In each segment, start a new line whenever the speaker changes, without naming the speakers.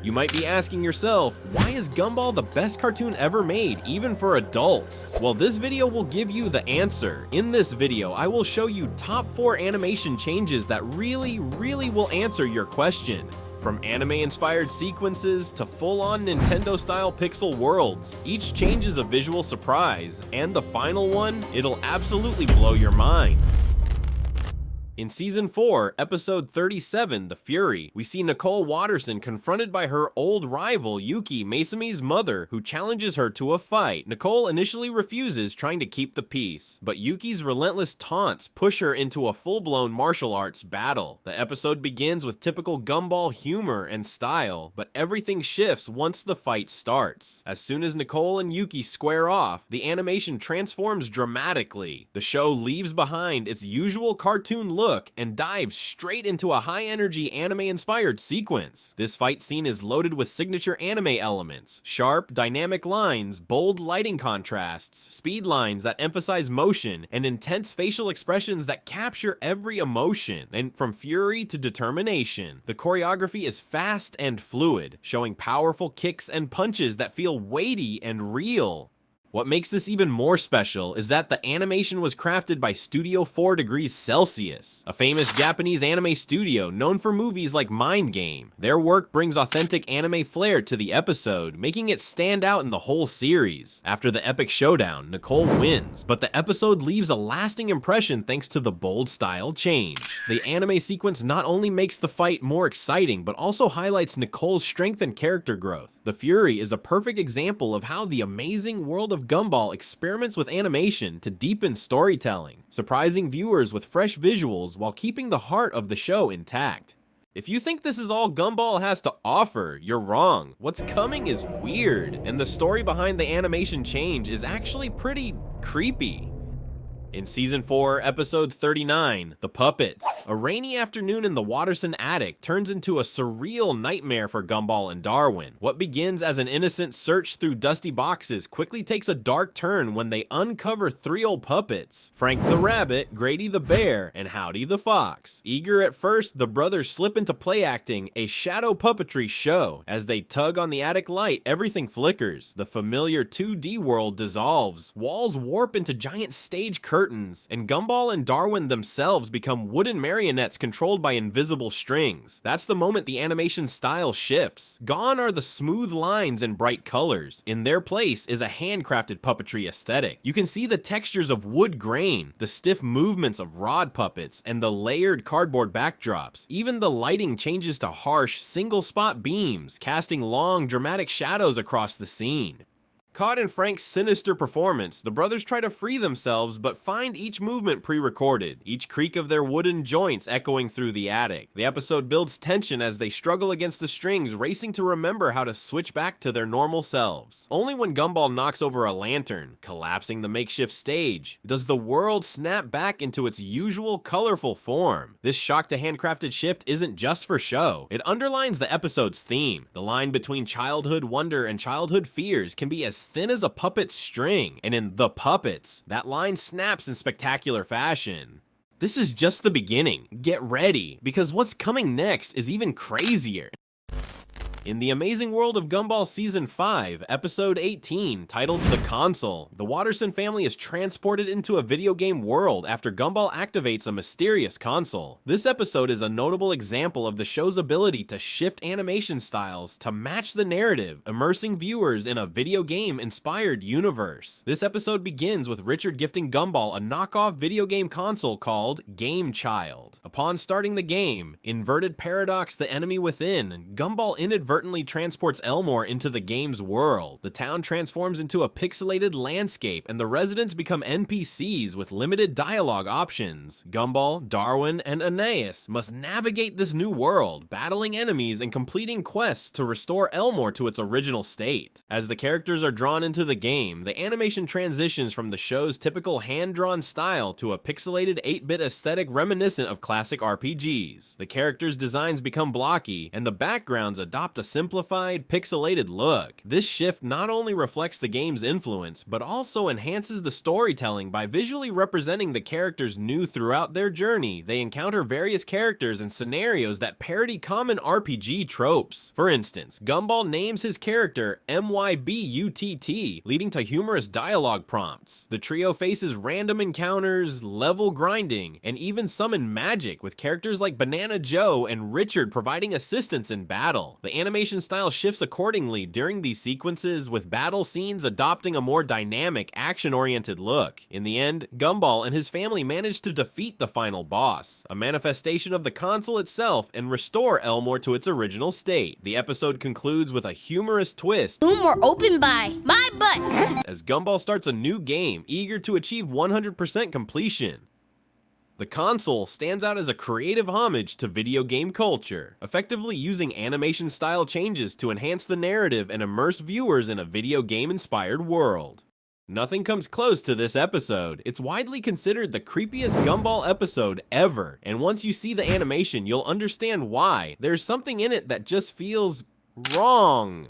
You might be asking yourself, why is Gumball the best cartoon ever made, even for adults? Well, this video will give you the answer. In this video, I will show you top 4 animation changes that really will answer your question. From anime-inspired sequences to full-on Nintendo-style pixel worlds, each change is a visual surprise, and the final one, it'll absolutely blow your mind. In Season 4, Episode 37, The Fury, we see Nicole Watterson confronted by her old rival, Yuki, Masami's mother, who challenges her to a fight. Nicole initially refuses, trying to keep the peace, but Yuki's relentless taunts push her into a full-blown martial arts battle. The episode begins with typical Gumball humor and style, but everything shifts once the fight starts. As soon as Nicole and Yuki square off, the animation transforms dramatically. The show leaves behind its usual cartoon look and dives straight into a high-energy anime-inspired sequence. This fight scene is loaded with signature anime elements, sharp, dynamic lines, bold lighting contrasts, speed lines that emphasize motion, and intense facial expressions that capture every emotion, and from fury to determination. The choreography is fast and fluid, showing powerful kicks and punches that feel weighty and real. What makes this even more special is that the animation was crafted by Studio 4 Degrees Celsius, a famous Japanese anime studio known for movies like Mind Game. Their work brings authentic anime flair to the episode, making it stand out in the whole series. After the epic showdown, Nicole wins, but the episode leaves a lasting impression thanks to the bold style change. The anime sequence not only makes the fight more exciting, but also highlights Nicole's strength and character growth. The Fury is a perfect example of how the Amazing World of Gumball experiments with animation to deepen storytelling, surprising viewers with fresh visuals while keeping the heart of the show intact. If you think this is all Gumball has to offer, you're wrong. What's coming is weird, and the story behind the animation change is actually pretty creepy. In Season 4, Episode 39, The Puppets, a rainy afternoon in the Watterson attic turns into a surreal nightmare for Gumball and Darwin. What begins as an innocent search through dusty boxes quickly takes a dark turn when they uncover 3 old puppets, Frank the Rabbit, Grady the Bear, and Howdy the Fox. Eager at first, the brothers slip into play acting a shadow puppetry show. As they tug on the attic light, everything flickers. The familiar 2D world dissolves. Walls warp into giant stage curtains, and Gumball and Darwin themselves become wooden marionettes controlled by invisible strings. That's the moment the animation style shifts. Gone are the smooth lines and bright colors. In their place is a handcrafted puppetry aesthetic. You can see the textures of wood grain, the stiff movements of rod puppets, and the layered cardboard backdrops. Even the lighting changes to harsh, single-spot beams, casting long, dramatic shadows across the scene. Caught in Frank's sinister performance, the brothers try to free themselves but find each movement pre-recorded, each creak of their wooden joints echoing through the attic. The episode builds tension as they struggle against the strings, racing to remember how to switch back to their normal selves. Only when Gumball knocks over a lantern, collapsing the makeshift stage, does the world snap back into its usual colorful form. This shock to handcrafted shift isn't just for show. It underlines the episode's theme. The line between childhood wonder and childhood fears can be as thin as a puppet's string, and in The Puppets, that line snaps in spectacular fashion. This is just the beginning. Get ready, because what's coming next is even crazier. In the Amazing World of Gumball Season 5, Episode 18, titled The Console, the Watterson family is transported into a video game world after Gumball activates a mysterious console. This episode is a notable example of the show's ability to shift animation styles to match the narrative, immersing viewers in a video game-inspired universe. This episode begins with Richard gifting Gumball a knockoff video game console called Game Child. Upon starting the game, Inverted Paradox the Enemy Within, Gumball inadvertently transports Elmore into the game's world. The town transforms into a pixelated landscape, and the residents become NPCs with limited dialogue options. Gumball, Darwin, and Aeneas must navigate this new world, battling enemies and completing quests to restore Elmore to its original state. As the characters are drawn into the game, the animation transitions from the show's typical hand-drawn style to a pixelated 8-bit aesthetic reminiscent of classic RPGs. The characters' designs become blocky, and the backgrounds adopt a a simplified, pixelated look. This shift not only reflects the game's influence, but also enhances the storytelling by visually representing the characters new throughout their journey. They encounter various characters and scenarios that parody common RPG tropes. For instance, Gumball names his character MYBUTT, leading to humorous dialogue prompts. The trio faces random encounters, level grinding, and even summon magic, with characters like Banana Joe and Richard providing assistance in battle. The animation style shifts accordingly during these sequences, with battle scenes adopting a more dynamic, action-oriented look. In the end, Gumball and his family manage to defeat the final boss, a manifestation of the console itself, and restore Elmore to its original state. The episode concludes with a humorous twist.
Boom or open by my butt!
As Gumball starts a new game, eager to achieve 100% completion. The console stands out as a creative homage to video game culture, effectively using animation style changes to enhance the narrative and immerse viewers in a video game-inspired world. Nothing comes close to this episode. It's widely considered the creepiest Gumball episode ever, and once you see the animation, you'll understand why. There's something in it that just feels wrong.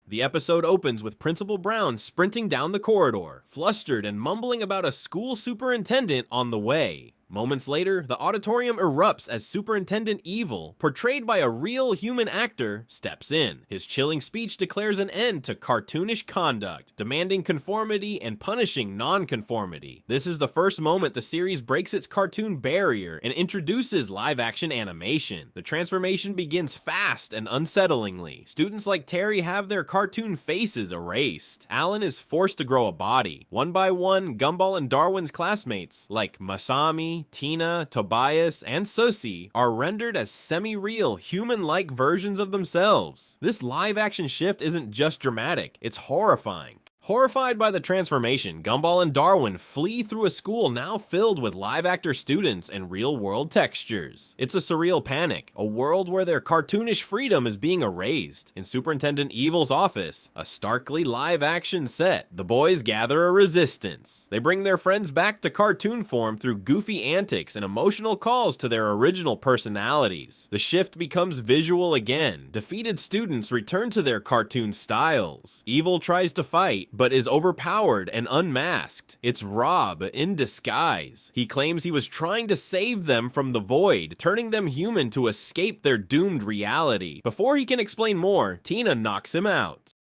The episode opens with Principal Brown sprinting down the corridor, flustered and mumbling about a school superintendent on the way. Moments later, the auditorium erupts as Superintendent Evil, portrayed by a real human actor, steps in. His chilling speech declares an end to cartoonish conduct, demanding conformity and punishing non-conformity. This is the first moment the series breaks its cartoon barrier and introduces live-action animation. The transformation begins fast and unsettlingly. Students like Terry have their cartoon faces erased. Alan is forced to grow a body. One by one, Gumball and Darwin's classmates, like Masami, Tina, Tobias, and Susie, are rendered as semi-real, human-like versions of themselves. This live-action shift isn't just dramatic, it's horrifying. Horrified by the transformation, Gumball and Darwin flee through a school now filled with live-actor students and real-world textures. It's a surreal panic, a world where their cartoonish freedom is being erased. In Superintendent Evil's office, a starkly live-action set, the boys gather a resistance. They bring their friends back to cartoon form through goofy antics and emotional calls to their original personalities. The shift becomes visual again. Defeated students return to their cartoon styles. Evil tries to fight, but is overpowered and unmasked. It's Rob in disguise. He claims he was trying to save them from the void, turning them human to escape their doomed reality. Before he can explain more, Tina knocks him out.